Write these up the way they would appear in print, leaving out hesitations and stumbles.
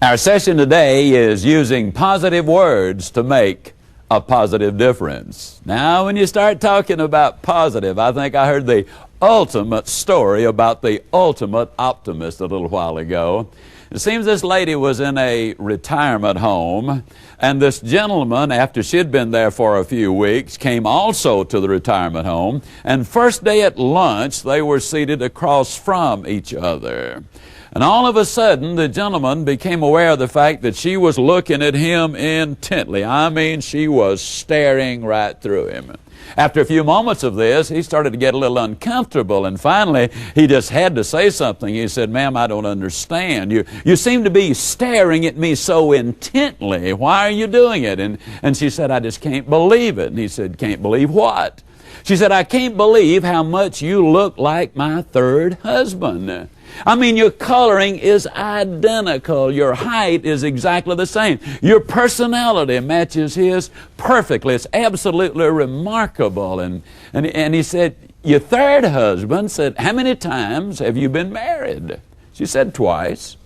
Our session today is using positive words to make a positive difference. Now, when you start talking about positive, I think I heard the ultimate story about the ultimate optimist a little while ago. It seems this lady was in a retirement home, and this gentleman, after she'd been there for a few weeks, came also to the retirement home, and first day at lunch, they were seated across from each other. And all of a sudden, the gentleman became aware of the fact that she was looking at him intently. I mean, she was staring right through him. After a few moments of this, he started to get a little uncomfortable, and finally, he just had to say something. He said, "Ma'am, I don't understand. You seem to be staring at me so intently. Why are you doing it?" And she said, "I just can't believe it." And he said, "Can't believe what?" She said, "I can't believe how much you look like my third husband. I mean, your coloring is identical. Your height is exactly the same. Your personality matches his perfectly. It's absolutely remarkable." And he said, "Your third husband," said, "How many times have you been married?" She said, "Twice."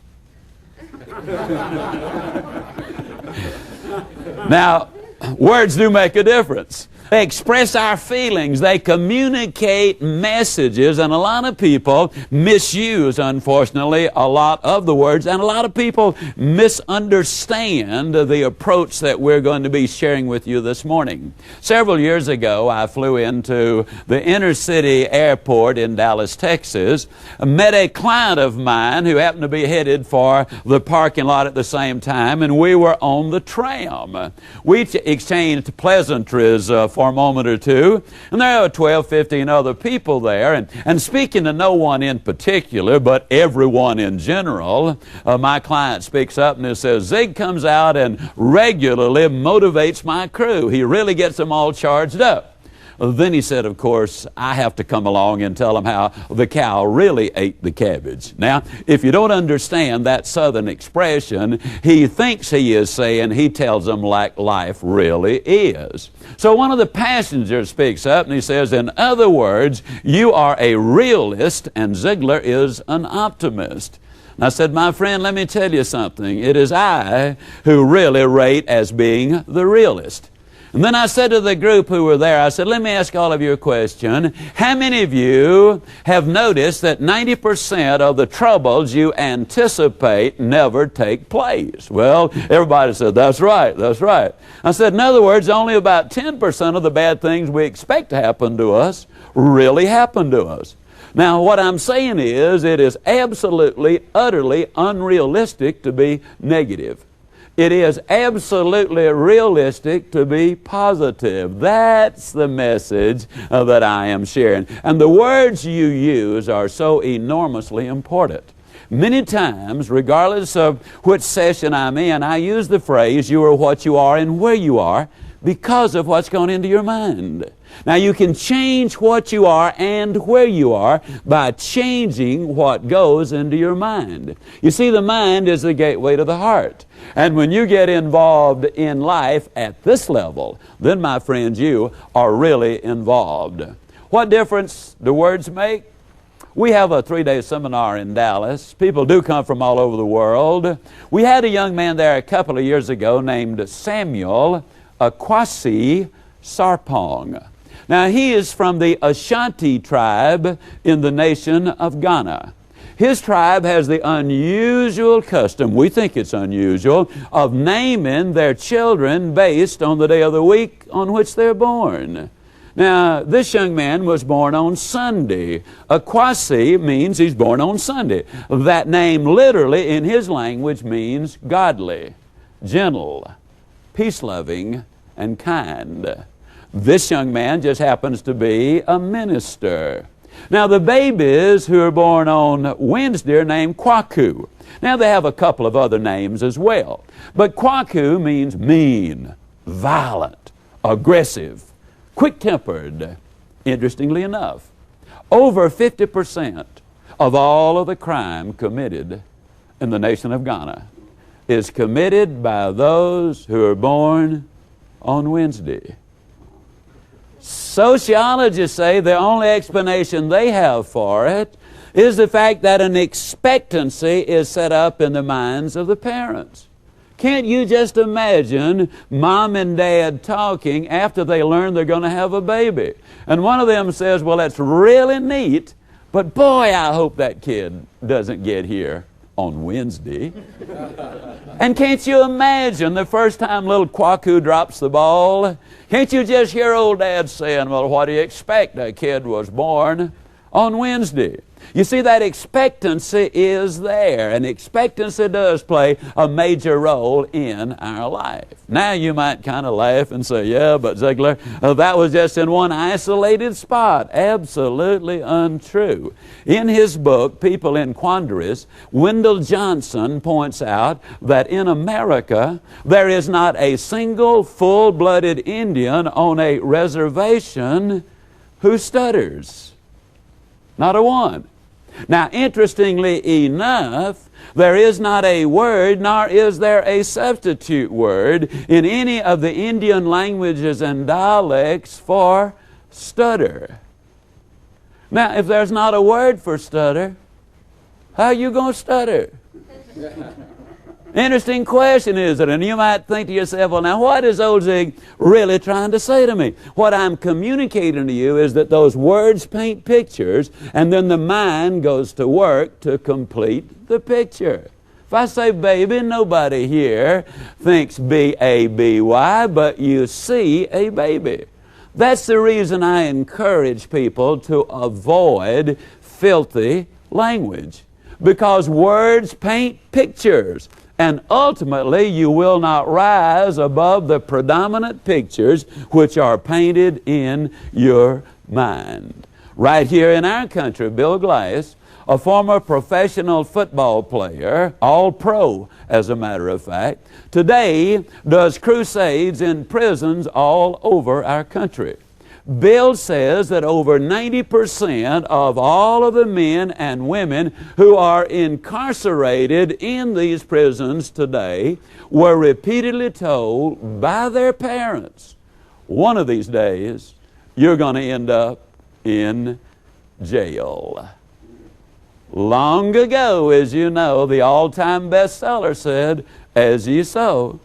Now, words do make a difference. They express our feelings. They communicate messages, and a lot of people misuse, unfortunately, a lot of the words, and a lot of people misunderstand the approach that we're going to be sharing with you this morning. Several years ago, I flew into the inner city airport in Dallas, Texas, met a client of mine who happened to be headed for the parking lot at the same time, and we were on the tram. We exchanged pleasantries for a moment or two, and there were 12, 15 other people there, and speaking to no one in particular, but everyone in general, my client speaks up and he says, "Zig comes out and regularly motivates my crew. He really gets them all charged up." Then he said, "Of course, I have to come along and tell them how the cow really ate the cabbage." Now, if you don't understand that Southern expression, he thinks he is saying he tells them like life really is. So one of the passengers speaks up and he says, "In other words, you are a realist and Ziegler is an optimist." And I said, "My friend, let me tell you something. It is I who really rate as being the realist." And then I said to the group who were there, I said, "Let me ask all of you a question. How many of you have noticed that 90% of the troubles you anticipate never take place?" Well, everybody said, "That's right, that's right." I said, "In other words, only about 10% of the bad things we expect to happen to us really happen to us." Now, what I'm saying is, it is absolutely, utterly unrealistic to be negative. It is absolutely realistic to be positive. That's the message that I am sharing. And the words you use are so enormously important. Many times, regardless of which session I'm in, I use the phrase, "You are what you are and where you are," because of what's gone into your mind. Now, you can change what you are and where you are by changing what goes into your mind. You see, the mind is the gateway to the heart. And when you get involved in life at this level, then, my friends, you are really involved. What difference do words make? We have a 3-day seminar in Dallas. People do come from all over the world. We had a young man there a couple of years ago named Samuel Akwasi Sarpong. Now, he is from the Ashanti tribe in the nation of Ghana. His tribe has the unusual custom, we think it's unusual, of naming their children based on the day of the week on which they're born. Now, this young man was born on Sunday. Akwasi means he's born on Sunday. That name literally in his language means godly, gentle, peace-loving, and kind. This young man just happens to be a minister. Now, the babies who are born on Wednesday are named Kwaku. Now, they have a couple of other names as well. But Kwaku means mean, violent, aggressive, quick-tempered. Interestingly enough, over 50% of all of the crime committed in the nation of Ghana is committed by those who are born on Wednesday. Sociologists say the only explanation they have for it is the fact that an expectancy is set up in the minds of the parents. Can't you just imagine mom and dad talking after they learn they're going to have a baby? And one of them says, well, that's really neat, but boy, I hope that kid doesn't get here on Wednesday. And can't you imagine the first time little Kwaku drops the ball? Can't you just hear old dad saying, well, what do you expect? That kid was born on Wednesday. You see, that expectancy is there, and expectancy does play a major role in our life. Now you might kind of laugh and say, yeah, but Ziegler, that was just in one isolated spot. Absolutely untrue. In his book, People in Quandaries, Wendell Johnson points out that in America, there is not a single full-blooded Indian on a reservation who stutters. Not a one. Now, interestingly enough, there is not a word, nor is there a substitute word in any of the Indian languages and dialects for stutter. Now, if there's not a word for stutter, how are you going to stutter? Interesting question, isn't it? And you might think to yourself, well, now what is old Zig really trying to say to me? What I'm communicating to you is that those words paint pictures, and then the mind goes to work to complete the picture. If I say baby, nobody here thinks B-A-B-Y, but you see a baby. That's the reason I encourage people to avoid filthy language, because words paint pictures. And ultimately, you will not rise above the predominant pictures which are painted in your mind. Right here in our country, Bill Glass, a former professional football player, all-pro as a matter of fact, today does crusades in prisons all over our country. Bill says that over 90% of all of the men and women who are incarcerated in these prisons today were repeatedly told by their parents, one of these days, you're going to end up in jail. Long ago, as you know, the all-time bestseller said, as ye sow,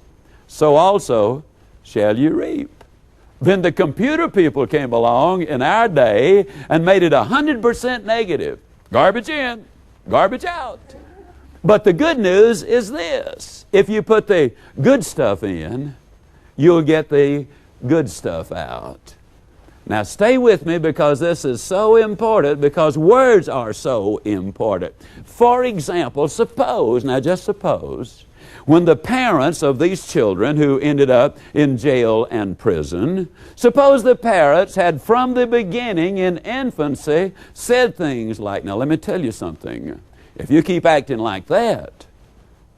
so also shall you reap. Then the computer people came along in our day and made it 100% negative. Garbage in, garbage out. But the good news is this. If you put the good stuff in, you'll get the good stuff out. Now stay with me, because this is so important, because words are so important. For example, suppose, now just suppose, when the parents of these children who ended up in jail and prison, suppose the parents had from the beginning in infancy said things like, now let me tell you something, if you keep acting like that,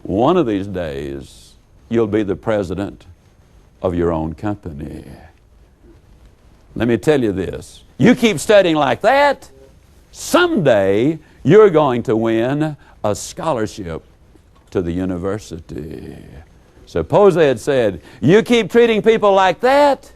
one of these days you'll be the president of your own company. Let me tell you this, you keep studying like that, someday you're going to win a scholarship to the university. Suppose they had said, you keep treating people like that,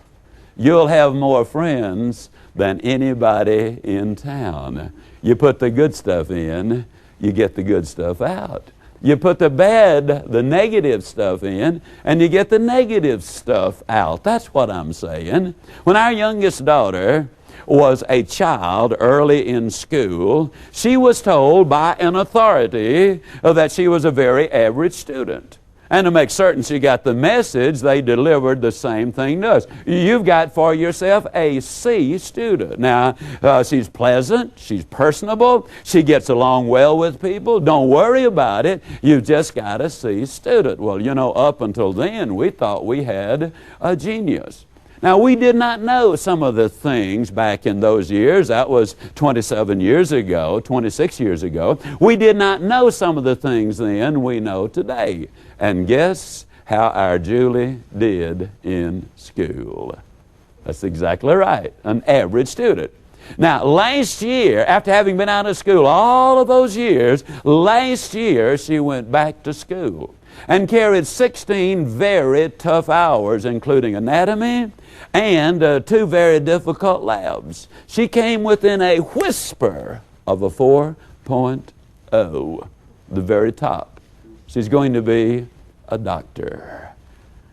you'll have more friends than anybody in town. You put the good stuff in, you get the good stuff out. You put the bad, the negative stuff in, and you get the negative stuff out. That's what I'm saying. When our youngest daughter was a child early in school, she was told by an authority that she was a very average student. And to make certain she got the message, they delivered the same thing to us. You've got for yourself a C student. Now, she's pleasant, she's personable, she gets along well with people. Don't worry about it. You've just got a C student. Well, you know, up until then, we thought we had a genius. Now, we did not know some of the things back in those years. That was 27 years ago, 26 years ago. We did not know some of the things then we know today. And guess how our Julie did in school? That's exactly right, an average student. Now, last year, after having been out of school all of those years, last year she went back to school and carried 16 very tough hours, including anatomy and 2 very difficult labs. She came within a whisper of a 4.0, the very top. She's going to be a doctor.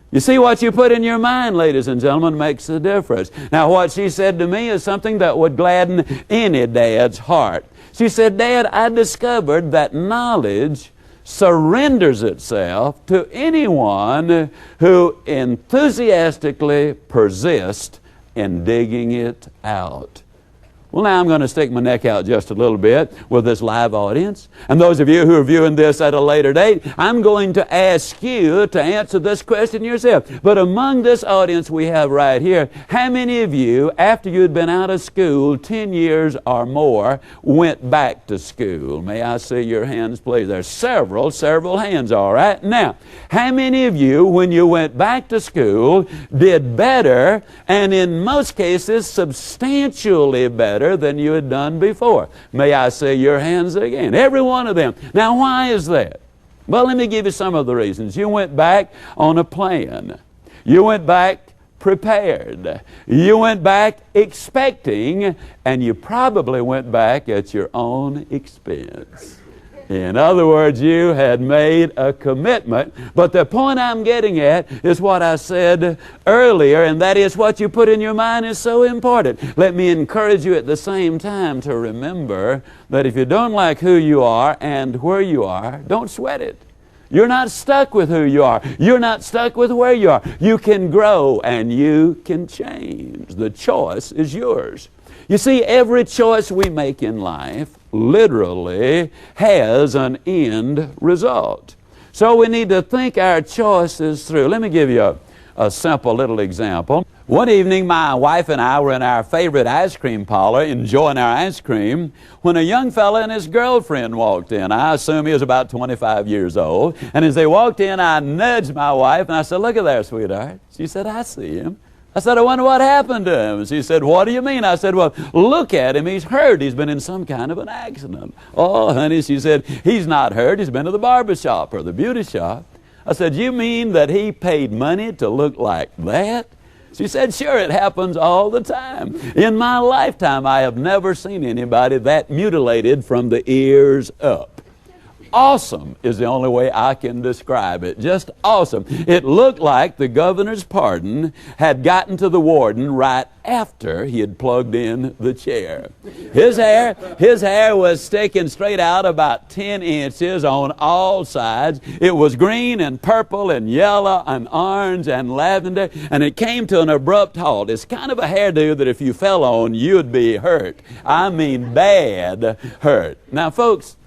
You see, what you put in your mind, ladies and gentlemen, makes a difference. Now, what she said to me is something that would gladden any dad's heart. She said, "Dad, I discovered that knowledge surrenders itself to anyone who enthusiastically persists in digging it out." Well, now I'm going to stick my neck out just a little bit with this live audience. And those of you who are viewing this at a later date, I'm going to ask you to answer this question yourself. But among this audience we have right here, how many of you, after you'd been out of school 10 years or more, went back to school? May I see your hands, please? There's several hands, all right? Now, how many of you, when you went back to school, did better, and in most cases substantially better than you had done before? May I see your hands again? Every one of them. Now, why is that? Well, let me give you some of the reasons. You went back on a plan. You went back prepared. You went back expecting, and you probably went back at your own expense. In other words, you had made a commitment. But the point I'm getting at is what I said earlier, and that is what you put in your mind is so important. Let me encourage you at the same time to remember that if you don't like who you are and where you are, don't sweat it. You're not stuck with who you are. You're not stuck with where you are. You can grow and you can change. The choice is yours. You see, every choice we make in life literally has an end result. So we need to think our choices through. Let me give you a simple little example. One evening, my wife and I were in our favorite ice cream parlor enjoying our ice cream when a young fella and his girlfriend walked in. I assume he was about 25 years old. And as they walked in, I nudged my wife and I said, "Look at there, sweetheart." She said, "I see him." I said, "I wonder what happened to him." She said, "What do you mean?" I said, "Well, look at him. He's hurt. He's been in some kind of an accident." "Oh, honey," she said, "he's not hurt. He's been to the barber shop or the beauty shop." I said, "You mean that he paid money to look like that?" She said, "Sure, it happens all the time. In my lifetime, I have never seen anybody that mutilated from the ears up." Awesome is the only way I can describe it. Just awesome. It looked like the governor's pardon had gotten to the warden right after he had plugged in the chair. His hair was sticking straight out about 10 inches on all sides. It was green and purple and yellow and orange and lavender, and it came to an abrupt halt. It's kind of a hairdo that if you fell on, you'd be hurt. I mean bad hurt. Now, folks,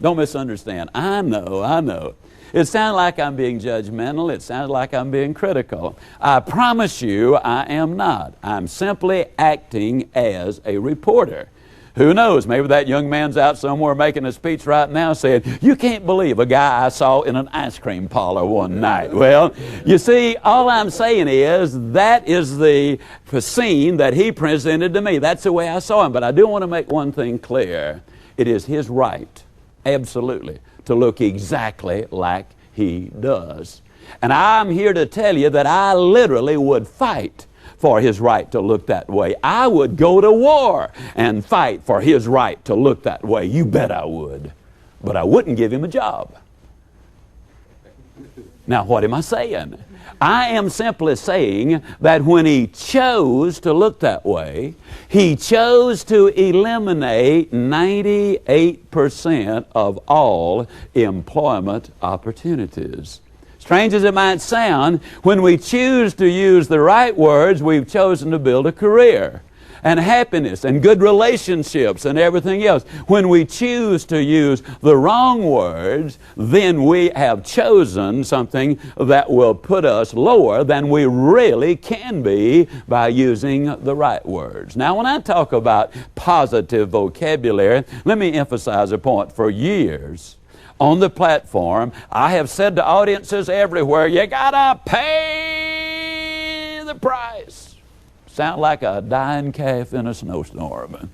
don't misunderstand. I know. It sounds like I'm being judgmental. It sounds like I'm being critical. I promise you I am not. I'm simply acting as a reporter. Who knows? Maybe that young man's out somewhere making a speech right now saying, "You can't believe a guy I saw in an ice cream parlor one night." Well, you see, all I'm saying is that is the scene that he presented to me. That's the way I saw him. But I do want to make one thing clear. It is his right, absolutely, to look exactly like he does. And I'm here to tell you that I literally would fight for his right to look that way. I would go to war and fight for his right to look that way. You bet I would. But I wouldn't give him a job. Now, what am I saying? I am simply saying that when he chose to look that way, he chose to eliminate 98% of all employment opportunities. Strange as it might sound, when we choose to use the right words, we've chosen to build a career. and happiness and good relationships and everything else. When we choose to use the wrong words, then we have chosen something that will put us lower than we really can be by using the right words. Now, when I talk about positive vocabulary, let me emphasize a point. For years on the platform, I have said to audiences everywhere, you gotta pay the price. Sound like a dying calf in a snowstorm.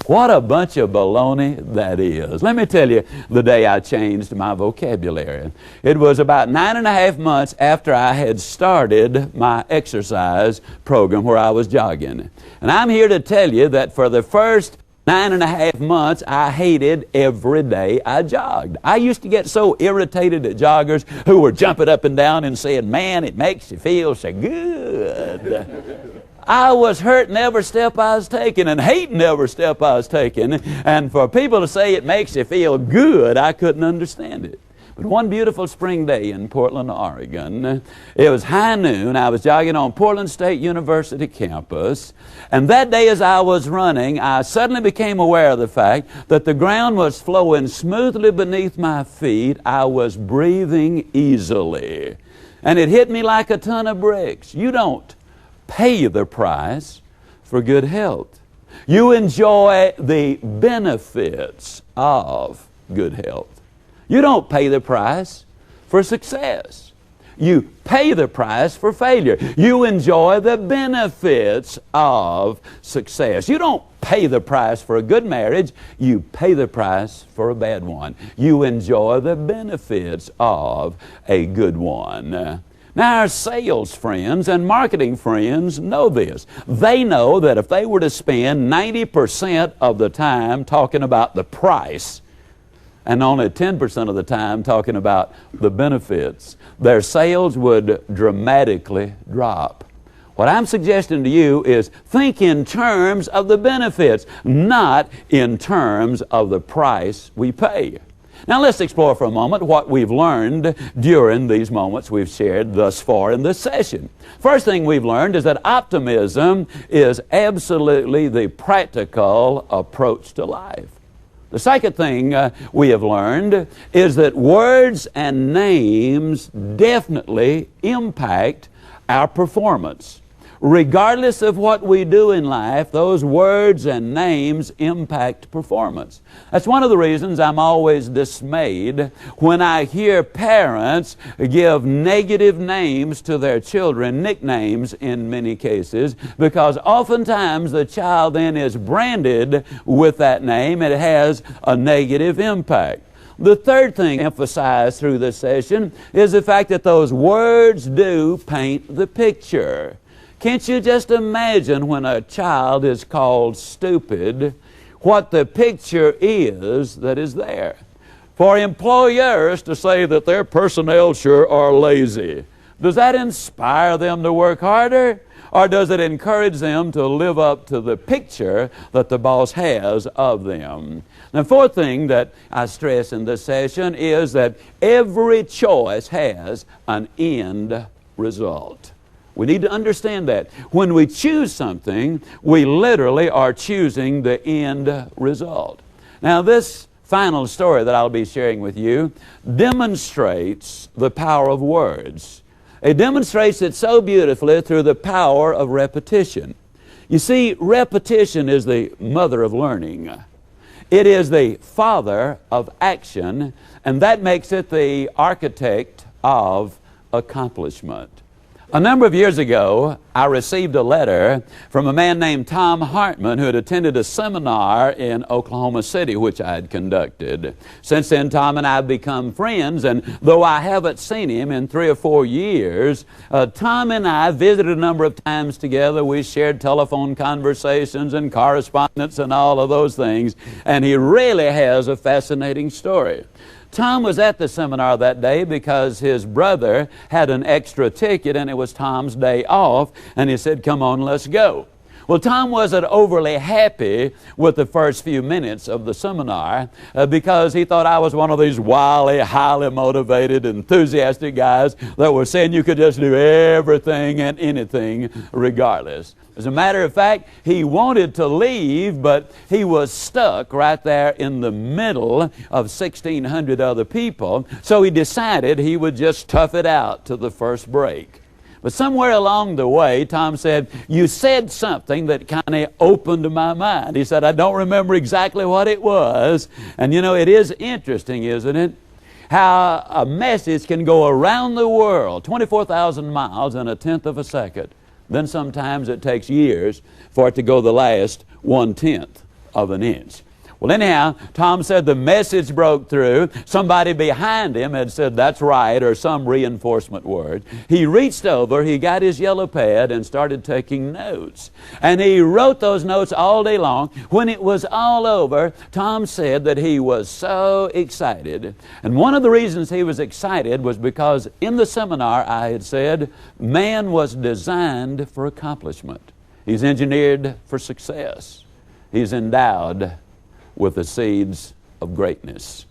What a bunch of baloney that is. Let me tell you the day I changed my vocabulary. It was about 9.5 months after I had started my exercise program where I was jogging. And I'm here to tell you that for the first 9.5 months, I hated every day I jogged. I used to get so irritated at joggers who were jumping up and down and saying, man, it makes you feel so good. I was hurting every step I was taking and hating every step I was taking. And for people to say it makes you feel good, I couldn't understand it. But one beautiful spring day in Portland, Oregon, it was high noon. I was jogging on Portland State University campus. And that day as I was running, I suddenly became aware of the fact that the ground was flowing smoothly beneath my feet. I was breathing easily. And it hit me like a ton of bricks. You don't pay the price for good health. You enjoy the benefits of good health. You don't pay the price for success. You pay the price for failure. You enjoy the benefits of success. You don't pay the price for a good marriage. You pay the price for a bad one. You enjoy the benefits of a good one. Now, our sales friends and marketing friends know this. They know that if they were to spend 90% of the time talking about the price and only 10% of the time talking about the benefits, their sales would dramatically drop. What I'm suggesting to you is think in terms of the benefits, not in terms of the price we pay. Now let's explore for a moment what we've learned during these moments we've shared thus far in this session. First thing we've learned is that optimism is absolutely the practical approach to life. The second thing we have learned is that words and names definitely impact our performance. Regardless of what we do in life, those words and names impact performance. That's one of the reasons I'm always dismayed when I hear parents give negative names to their children, nicknames in many cases, because oftentimes the child then is branded with that name and it has a negative impact. The third thing emphasized through this session is the fact that those words do paint the picture. Can't you just imagine when a child is called stupid, what the picture is that is there? For employers to say that their personnel sure are lazy, does that inspire them to work harder? Or does it encourage them to live up to the picture that the boss has of them? The fourth thing that I stress in this session is that every choice has an end result. We need to understand that. When we choose something, we literally are choosing the end result. Now, this final story that I'll be sharing with you demonstrates the power of words. It demonstrates it so beautifully through the power of repetition. You see, repetition is the mother of learning. It is the father of action, and that makes it the architect of accomplishment. A number of years ago, I received a letter from a man named Tom Hartman who had attended a seminar in Oklahoma City, which I had conducted. Since then, Tom and I have become friends, and though I haven't seen him in 3 or 4 years, Tom and I visited a number of times together. We shared telephone conversations and correspondence and all of those things, and he really has a fascinating story. Tom was at the seminar that day because his brother had an extra ticket and it was Tom's day off, and he said, come on, let's go. Well, Tom wasn't overly happy with the first few minutes of the seminar because he thought I was one of these wily, highly motivated, enthusiastic guys that were saying you could just do everything and anything regardless. As a matter of fact, he wanted to leave, but he was stuck right there in the middle of 1,600 other people, so he decided he would just tough it out to the first break. But somewhere along the way, Tom said, you said something that kind of opened my mind. He said, I don't remember exactly what it was. And you know, it is interesting, isn't it? How a message can go around the world, 24,000 miles in a tenth of a second. Then sometimes it takes years for it to go the last 1/10 of an inch. Well, anyhow, Tom said the message broke through. Somebody behind him had said, that's right, or some reinforcement word. He reached over, he got his yellow pad and started taking notes. And he wrote those notes all day long. When it was all over, Tom said that he was so excited. And one of the reasons he was excited was because in the seminar I had said, man was designed for accomplishment. He's engineered for success. He's endowed with the seeds of greatness.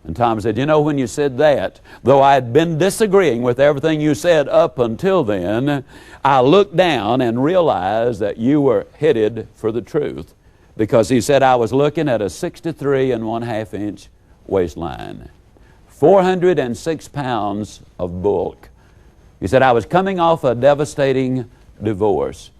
And Tom said, you know, when you said that, though I had been disagreeing with everything you said up until then, I looked down and realized that you were headed for the truth. Because he said I was looking at a 63 1/2 inch waistline, 406 pounds of bulk. He said I was coming off a devastating divorce.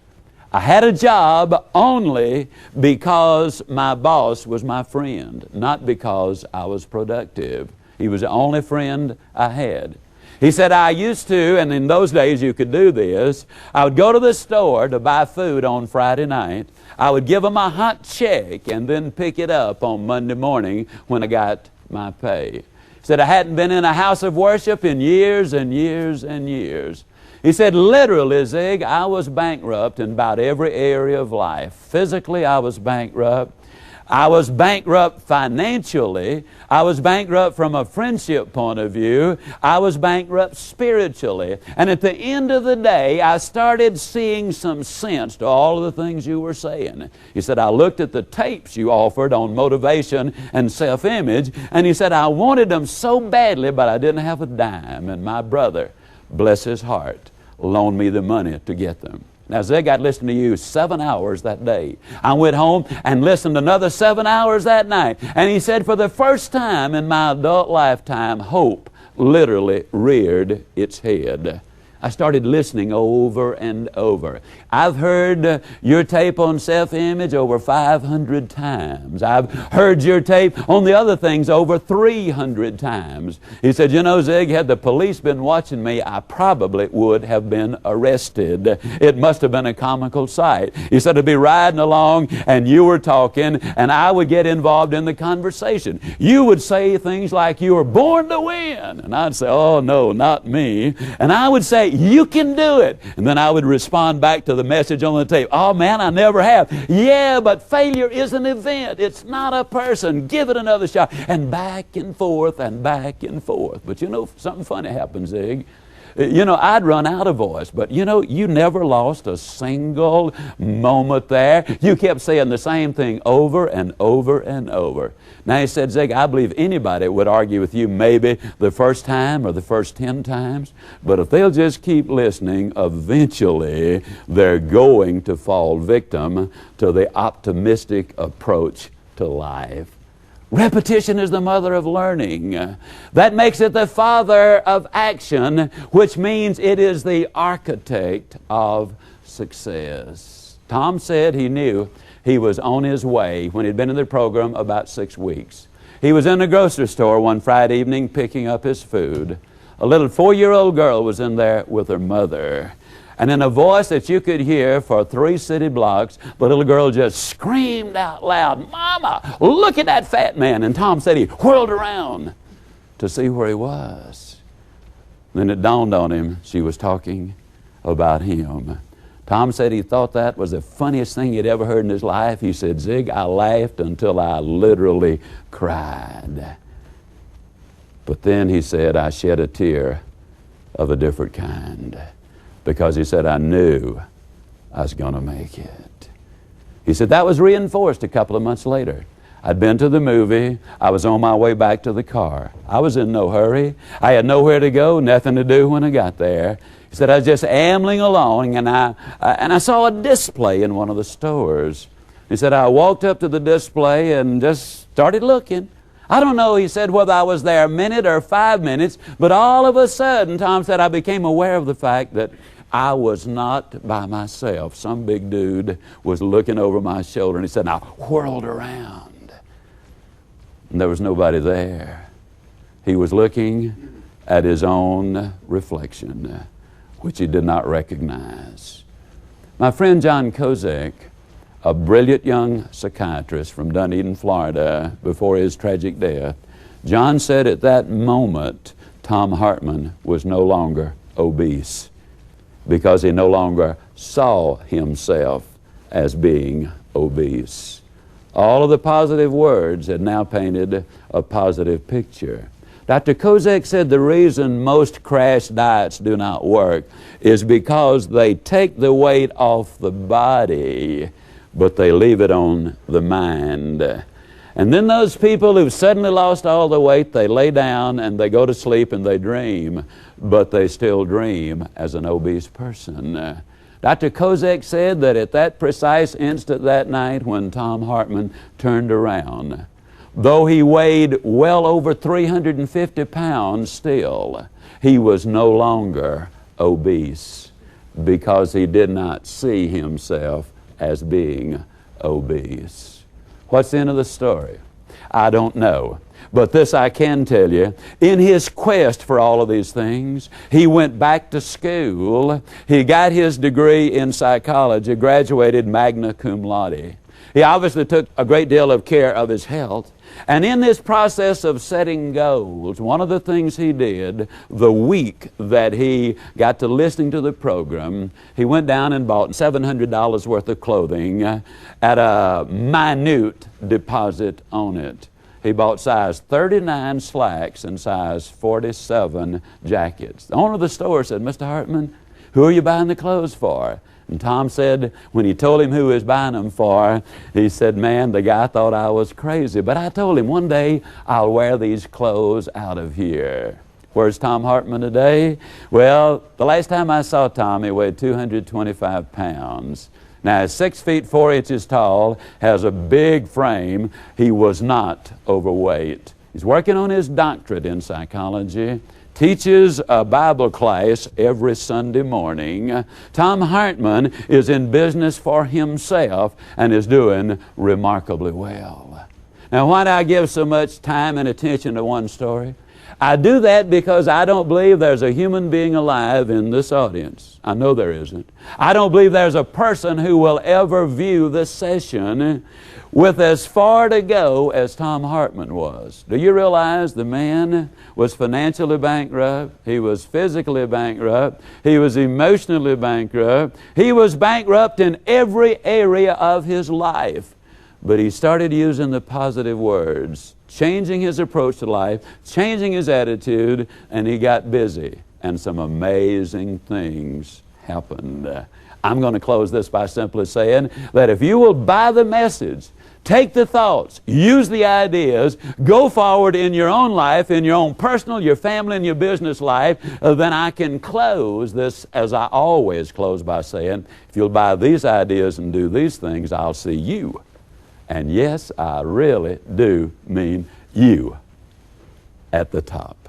I had a job only because my boss was my friend, not because I was productive. He was the only friend I had. He said I used to, and in those days you could do this, I would go to the store to buy food on Friday night. I would give them a hot check and then pick it up on Monday morning when I got my pay. He said I hadn't been in a house of worship in years and years and years. He said, literally, Zig, I was bankrupt in about every area of life. Physically, I was bankrupt. I was bankrupt financially. I was bankrupt from a friendship point of view. I was bankrupt spiritually. And at the end of the day, I started seeing some sense to all of the things you were saying. He said, I looked at the tapes you offered on motivation and self-image, and he said, I wanted them so badly, but I didn't have a dime. And my brother, bless his heart, loaned me the money to get them. Now, Zig, I'd listened to you 7 hours that day. I went home and listened another 7 hours that night. And he said, for the first time in my adult lifetime, hope literally reared its head. I started listening over and over. I've heard your tape on self-image over 500 times. I've heard your tape on the other things over 300 times. He said, you know, Zig, had the police been watching me, I probably would have been arrested. It must have been a comical sight. He said, I'd be riding along and you were talking and I would get involved in the conversation. You would say things like, you were born to win. And I'd say, oh, no, not me. And I would say, you can do it. And then I would respond back to the message on the tape. Oh man, I never have. Yeah, but failure is an event. It's not a person. Give it another shot. And back and forth and back and forth. But you know, something funny happens, Zig. You know, I'd run out of voice, but you know, you never lost a single moment there. You kept saying the same thing over and over and over. Now he said, Zig, I believe anybody would argue with you maybe the first time or the first 10 times, but if they'll just keep listening, eventually they're going to fall victim to the optimistic approach to life. Repetition is the mother of learning. That makes it the father of action, which means it is the architect of success. Tom said he knew he was on his way when he'd been in the program about 6 weeks. He was in a grocery store one Friday evening picking up his food. A little 4-year-old girl was in there with her mother. And in a voice that you could hear for 3 city blocks, the little girl just screamed out loud, Mama, look at that fat man. And Tom said he whirled around to see where he was. Then it dawned on him she was talking about him. Tom said he thought that was the funniest thing he'd ever heard in his life. He said, Zig, I laughed until I literally cried. But then he said, I shed a tear of a different kind. Because he said, I knew I was going to make it. He said, that was reinforced a couple of months later. I'd been to the movie. I was on my way back to the car. I was in no hurry. I had nowhere to go, nothing to do when I got there. He said, I was just ambling along, and I saw a display in one of the stores. He said, I walked up to the display and just started looking. I don't know, he said, whether I was there a minute or 5 minutes, but all of a sudden, Tom said, I became aware of the fact that I was not by myself. Some big dude was looking over my shoulder, and he said, and I whirled around, and there was nobody there. He was looking at his own reflection, which he did not recognize. My friend John Kozak, a brilliant young psychiatrist from Dunedin, Florida, before his tragic death, John said at that moment Tom Hartman was no longer obese because he no longer saw himself as being obese. All of the positive words had now painted a positive picture. Dr. Kozak said the reason most crash diets do not work is because they take the weight off the body, but they leave it on the mind. And then those people who've suddenly lost all the weight, they lay down and they go to sleep and they dream, but they still dream as an obese person. Dr. Kozak said that at that precise instant that night when Tom Hartman turned around, though he weighed well over 350 pounds still, he was no longer obese because he did not see himself as being obese. What's the end of the story? I don't know. But this I can tell you, in his quest for all of these things, he went back to school. He got his degree in psychology, graduated magna cum laude. He obviously took a great deal of care of his health. And in this process of setting goals, one of the things he did, the week that he got to listening to the program, he went down and bought $700 worth of clothing at a minute deposit on it. He bought size 39 slacks and size 47 jackets. The owner of the store said, Mr. Hartman, who are you buying the clothes for? And Tom said, when he told him who he was buying them for, he said, man, the guy thought I was crazy. But I told him, one day I'll wear these clothes out of here. Where's Tom Hartman today? Well, the last time I saw Tom, he weighed 225 pounds. Now, he's 6 feet 4 inches tall, has a big frame. He was not overweight. He's working on his doctorate in psychology. Teaches a Bible class every Sunday morning. Tom Hartman is in business for himself and is doing remarkably well. Now, why do I give so much time and attention to one story? I do that because I don't believe there's a human being alive in this audience. I know there isn't. I don't believe there's a person who will ever view this session with as far to go as Tom Hartman was. Do you realize the man was financially bankrupt? He was physically bankrupt. He was emotionally bankrupt. He was bankrupt in every area of his life. But he started using the positive words, changing his approach to life, changing his attitude, and he got busy. And some amazing things happened. I'm going to close this by simply saying that if you will buy the message, take the thoughts, use the ideas, go forward in your own life, in your own personal, your family, and your business life, then I can close this as I always close by saying, if you'll buy these ideas and do these things, I'll see you. And yes, I really do mean you at the top.